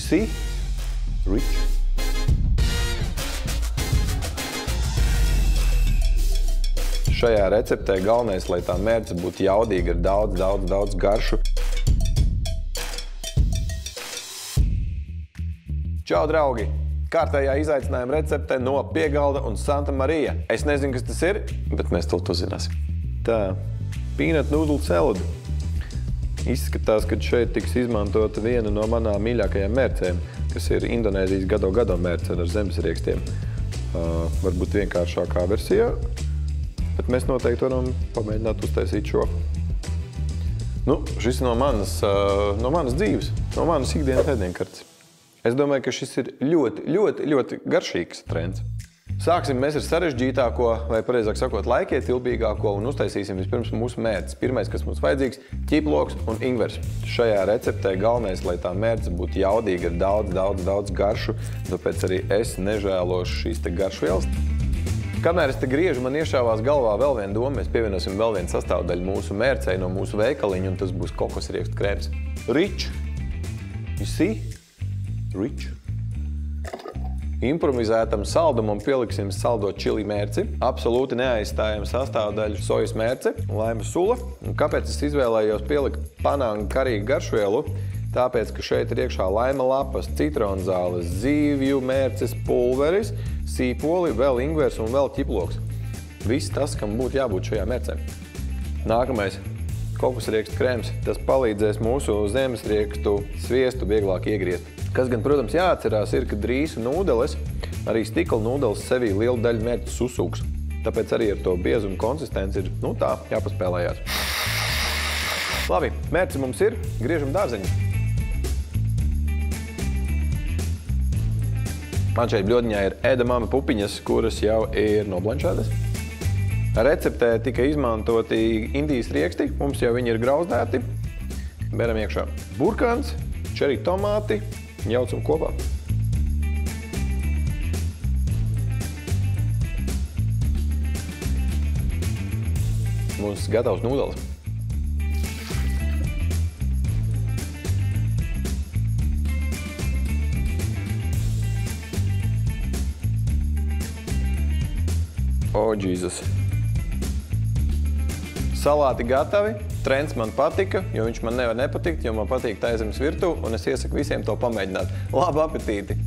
see? Rich. Šajā receptē galvenais, lai tā mērce būtu jaudīga ar daudz garšu. Čau, draugi! Kārtējā izaicinājuma recepte no Piegalda un Santa Marija. Es nezinu, kas tas ir, bet mēs to uzzināsim. Tā, peanut noodle salad. Izskatās, ka šeit tiks izmantota viena no manām mīļākajām mērcēm, kas ir Indonēzijas gado mērce ar zemesriekstiem. Varbūt vienkāršākā versijā, bet mēs noteikti varam pamēģināt uztaisīt šo. Nu, šis no manas dzīves, no manas ikdienas ēdienkartes. Es domāju, ka šis ir ļoti garšīgs trends. Sāksim mēs ar sarežģītāko, vai pareizāk sakot, laikietilpīgāko un uztaisīsim vispirms mūsu mērces. Pirmais, kas mums vajadzīgs, ķiploks un ingvers. Šajā receptē galvenais, lai tā mērce būtu jaudīga ar daudz garšu, tāpēc arī es nežēlošu šīs te garšvielas. Kamēr es te griežu, man iešāvās galvā vēl viena doma, mēs pievienosim vēl vienu sastāvdaļu mūsu mērcei no mūsu veikaliņa, un tas būs kokosriekstu krēms. Rich. You see? Rich. Improvizētam saldumam pieliksim saldo čili mērci, absolūti neaizstājam sastāvdaļu sojas mērci, laima sula. Un kāpēc es izvēlējos pielikt panāgu karīgu garšvielu? Tāpēc, ka šeit ir iekšā laima lapas, citronzāles, zīvju mērces pulveris, sīpoli, vēl ingvers un vēl ķiploks. Viss tas, kam būtu jābūt šajā mērcē. Nākamais. Kokosriekstu krēms. Tas palīdzēs mūsu zemesriekstu sviestu vieglāk iegriezt. Kas gan, protams, jāatcerās ir, ka drīsu nūdeles, arī stikla nūdeles sevī lielu daļu mērķis uzsūks. Tāpēc arī ar to biezumu konsistenci ir, tā, jāpaspēlējās. Labi, mērci mums ir, griežam dārzeņu. Man šeit bļodiņā ir edamame pupiņas, kuras jau ir noblanšētas. Receptē tika izmantoti Indijas rieksti, mums jau viņi ir grauzdēti. Beram iekšā burkāns, čeri tomāti, jaucam kopā. Mums gatavs nūdeles. Oh, Jesus! Salāti gatavi. Trends man patika, jo viņš man nevar nepatikt, jo man patīk taizemes virtuve, un es iesaku visiem to pamēģināt. Labu apetīti!